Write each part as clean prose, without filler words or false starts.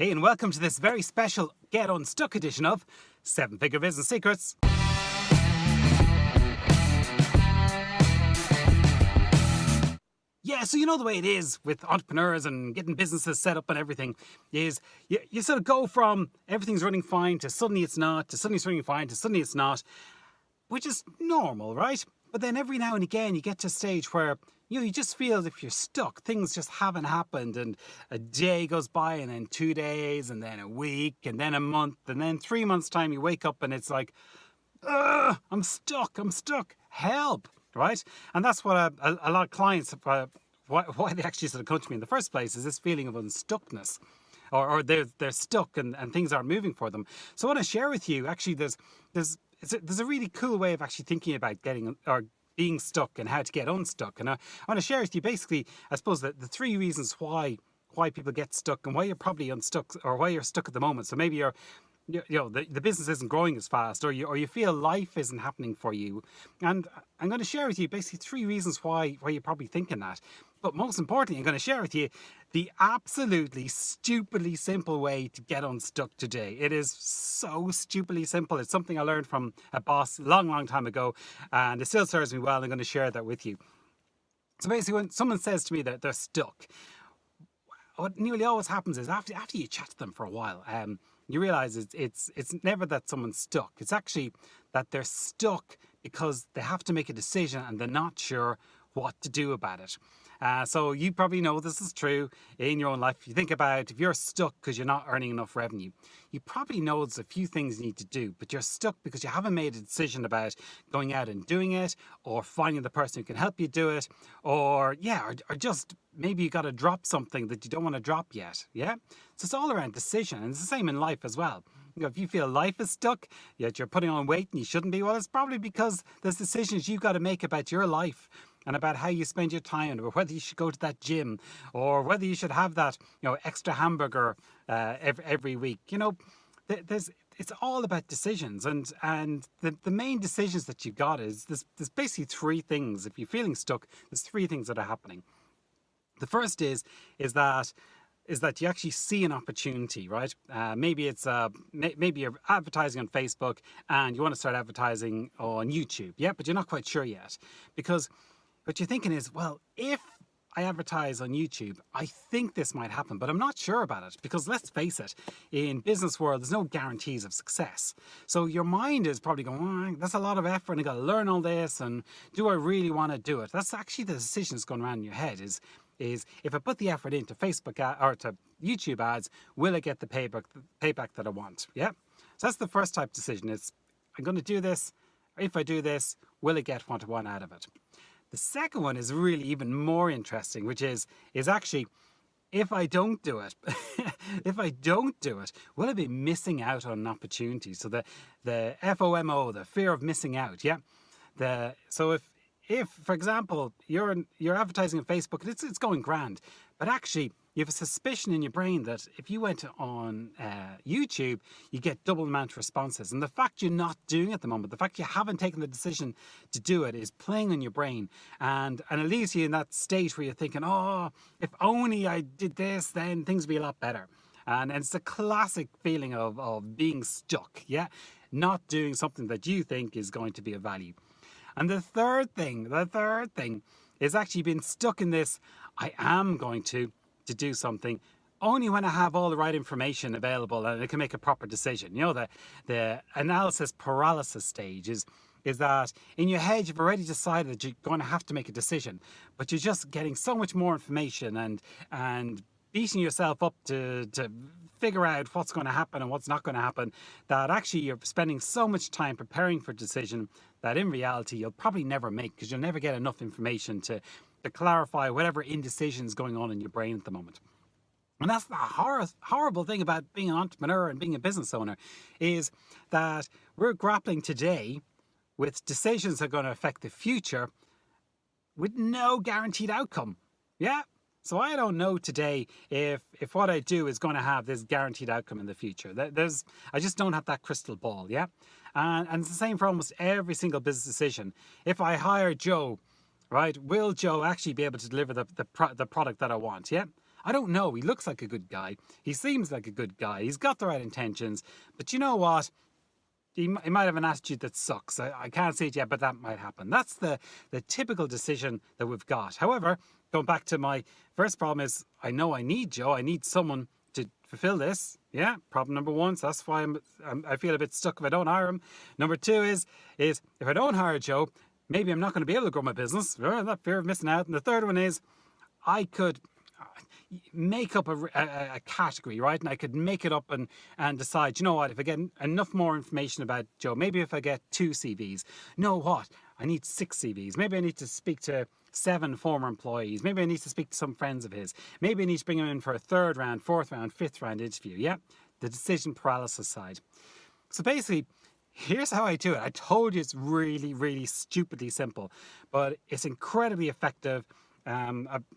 Hey, and welcome to this very special Get Unstuck edition of 7-Figure Business Secrets. Yeah, so you know the way it is with entrepreneurs and getting businesses set up and everything is you sort of go from everything's running fine to suddenly it's not, to suddenly it's running fine to suddenly it's not, which is normal, right? But then every now and again you get to a stage where you just feel as if you're stuck. Things just haven't happened, and a day goes by, and then 2 days, and then a week, and then a month, and then 3 months' time you wake up and it's like, I'm stuck, help, right? And that's what a lot of clients, why they actually sort of come to me in the first place, is this feeling of unstuckness. Or they're stuck and things aren't moving for them. So I want to share with you, actually, there's a really cool way of actually thinking about getting or being stuck and how to get unstuck. And I want to share with you basically, I suppose, the three reasons why people get stuck and why you're probably unstuck or why you're stuck at the moment. So maybe the business isn't growing as fast, or you feel life isn't happening for you. And I'm going to share with you basically three reasons why you're probably thinking that. But most importantly, I'm going to share with you the absolutely stupidly simple way to get unstuck today. It is so stupidly simple. It's something I learned from a boss a long time ago, and it still serves me well. I'm going to share that with you. So basically, when someone says to me that they're stuck, what nearly always happens is after you chat to them for a while, you realize it's never that someone's stuck. It's actually that they're stuck because they have to make a decision and they're not sure what to do about it. So you probably know this is true in your own life. If you think about if you're stuck because you're not earning enough revenue, you probably know there's a few things you need to do, but you're stuck because you haven't made a decision about going out and doing it, or finding the person who can help you do it, or just maybe you got to drop something that you don't want to drop yet. Yeah. So it's all around decision, and it's the same in life as well. If you feel life is stuck, yet you're putting on weight and you shouldn't be, well, it's probably because there's decisions you've got to make about your life and about how you spend your time, or whether you should go to that gym, or whether you should have that extra hamburger every week. It's all about decisions, and the main decisions that you've got is there's basically three things. If you're feeling stuck, there's three things that are happening. The first is that you actually see an opportunity, right? Maybe you're advertising on Facebook and you want to start advertising on YouTube, yeah, but you're not quite sure yet, because what you're thinking is, well, if I advertise on YouTube, I think this might happen, but I'm not sure about it, because let's face it, in business world, there's no guarantees of success. So your mind is probably going, that's a lot of effort, and I got to learn all this, and do I really want to do it? That's actually the decision that's going around in your head is if I put the effort into Facebook or to YouTube ads, will I get the payback that I want? Yeah. So that's the first type of decision. It's, I'm going to do this. If I do this, will I get what I want out of it? The second one is really even more interesting, which is actually, if I don't do it, will I be missing out on an opportunity? So the FOMO, the fear of missing out. Yeah. So if, for example, you're advertising on Facebook and it's going grand, but actually you have a suspicion in your brain that if you went on YouTube, you get double the amount of responses. And the fact you're not doing it at the moment, the fact you haven't taken the decision to do it, is playing on your brain. And it leaves you in that state where you're thinking, if only I did this, then things would be a lot better. And it's a classic feeling of being stuck, yeah? Not doing something that you think is going to be of value. And the third thing is actually being stuck in this, I am going to do something only when I have all the right information available and I can make a proper decision. The analysis paralysis stage is that in your head you've already decided that you're going to have to make a decision, but you're just getting so much more information and beating yourself up to figure out what's going to happen and what's not going to happen, that actually you're spending so much time preparing for a decision that in reality you'll probably never make, because you'll never get enough information to clarify whatever indecision is going on in your brain at the moment. And that's the horrible thing about being an entrepreneur and being a business owner, is that we're grappling today with decisions that are going to affect the future with no guaranteed outcome. Yeah. So I don't know today if what I do is going to have this guaranteed outcome in the future. I just don't have that crystal ball, yeah? And it's the same for almost every single business decision. If I hire Joe, right, will Joe actually be able to deliver the product that I want, yeah? I don't know. He looks like a good guy. He seems like a good guy. He's got the right intentions. But you know what? He might have an attitude that sucks. I can't see it yet, but that might happen. That's the typical decision that we've got. However, going back to my first problem is, I know I need Joe. I need someone to fulfill this. Yeah, problem number one. So that's why I feel a bit stuck if I don't hire him. Number two is if I don't hire Joe, maybe I'm not going to be able to grow my business. That fear of missing out. And the third one is I could make up a category, right? And I could make it up and decide, you know what, if I get enough more information about Joe, maybe if I get 2 CVs, know what, I need 6 CVs. Maybe I need to speak to 7 former employees. Maybe I need to speak to some friends of his. Maybe I need to bring him in for a 3rd round, 4th round, 5th round interview. Yeah, the decision paralysis side. So basically, here's how I do it. I told you it's really, really stupidly simple, but it's incredibly effective.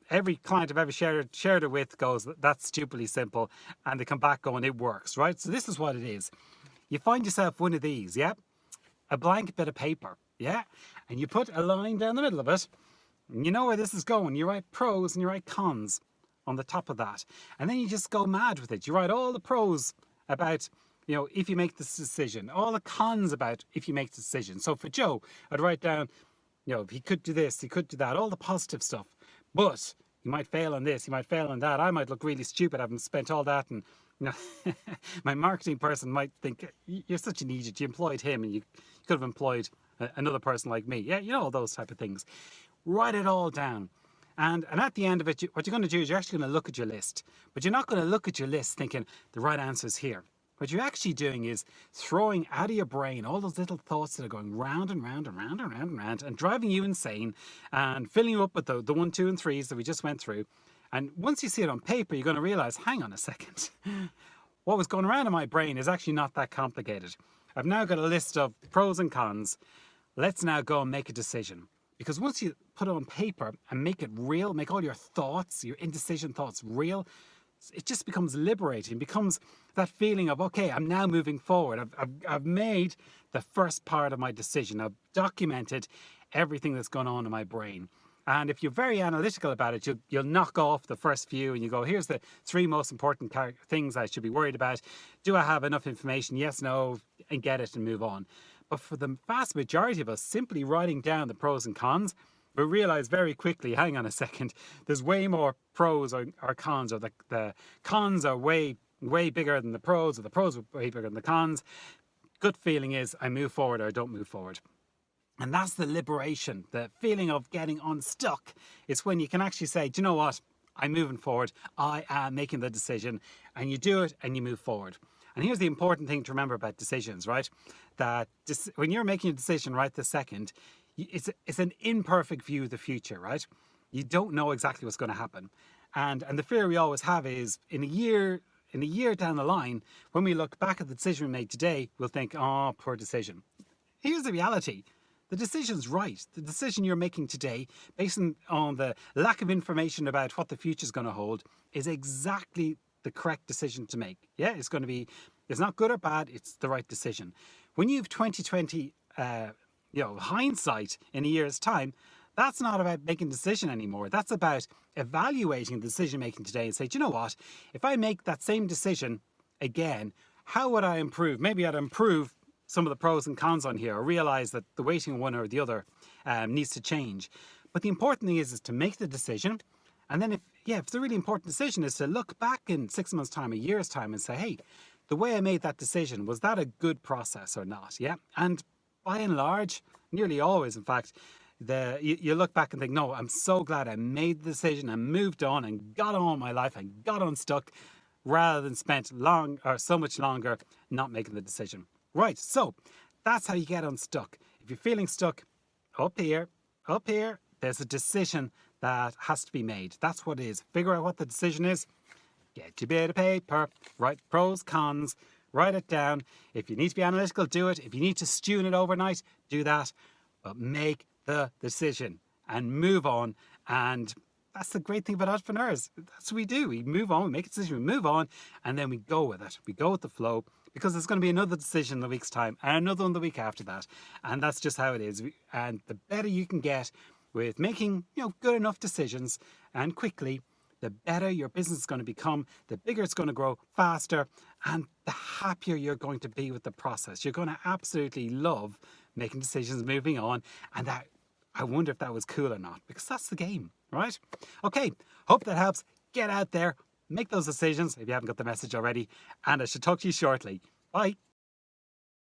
Every client I've ever shared it with goes, that's stupidly simple, and they come back going, it works, right? So this is what it is. You find yourself one of these, yeah? A blank bit of paper, yeah? And you put a line down the middle of it, and you know where this is going. You write pros and you write cons on the top of that. And then you just go mad with it. You write all the pros about, you know, if you make this decision, all the cons about if you make the decision. So for Joe, I'd write down, you know, he could do this, he could do that, all the positive stuff. But he might fail on this, he might fail on that. I might look really stupid having spent all that. And, you know, my marketing person might think, you're such an idiot. You employed him and you could have employed another person like me. Yeah, you know, all those type of things. Write it all down. And at the end of it, what you're going to do is you're actually going to look at your list. But you're not going to look at your list thinking the right answer is here. What you're actually doing is throwing out of your brain all those little thoughts that are going round and round and round and round and round and driving you insane and filling you up with the 1, 2, and 3s that we just went through. And once you see it on paper, you're going to realize, hang on a second, what was going around in my brain is actually not that complicated. I've now got a list of pros and cons. Let's now go and make a decision. Because once you put it on paper and make it real, make all your thoughts, your indecision thoughts real, it just becomes liberating. It becomes that feeling of, okay, I'm now moving forward. I've made the first part of my decision. I've documented everything that's gone on in my brain. And if you're very analytical about it, you'll knock off the first few and you go, here's the 3 most important things I should be worried about. Do I have enough information? Yes, no, and get it and move on. But for the vast majority of us, simply writing down the pros and cons, we realize very quickly, hang on a second, there's way more pros or cons, or the cons are way bigger than the pros, or the pros are way bigger than the cons. Gut feeling is I move forward or I don't move forward. And that's the liberation, the feeling of getting unstuck. It's when you can actually say, do you know what? I'm moving forward. I am making the decision. And you do it and you move forward. And here's the important thing to remember about decisions, right? That when you're making a decision right this second, it's an imperfect view of the future, right? You don't know exactly what's going to happen. And the fear we always have is in a year down the line, when we look back at the decision we made today, we'll think, oh, poor decision. Here's the reality. The decision's right. The decision you're making today, based on the lack of information about what the future is going to hold, is exactly the correct decision to make. Yeah, it's not good or bad, it's the right decision. When you have 2020 hindsight in a year's time, that's not about making a decision anymore. That's about evaluating the decision making today and say, do you know what? If I make that same decision again, how would I improve? Maybe I'd improve some of the pros and cons on here, or realize that the weighting one or the other needs to change. But the important thing is to make the decision. And then if the really important decision is to look back in 6 months' time, a year's time, and say, hey, the way I made that decision, was that a good process or not? Yeah. And by and large, nearly always, in fact, you look back and think, no, I'm so glad I made the decision and moved on and got on with my life and got unstuck, rather than spent so much longer not making the decision. Right, so that's how you get unstuck. If you're feeling stuck, up here, there's a decision that has to be made. That's what it is. Figure out what the decision is. Get your bit of paper, write pros, cons, write it down. If you need to be analytical, do it. If you need to stew in it overnight, do that. But make the decision and move on. And that's the great thing about entrepreneurs. That's what we do. We move on, we make a decision, we move on, and then we go with it. We go with the flow, because there's going to be another decision in a week's time and another one the week after that. And that's just how it is. And the better you can get with making, good enough decisions and quickly, the better your business is going to become, the bigger it's going to grow faster, and the happier you're going to be with the process. You're going to absolutely love making decisions, moving on, and that, I wonder if that was cool or not, because that's the game, right? Okay, hope that helps. Get out there, make those decisions if you haven't got the message already, and I should talk to you shortly. Bye.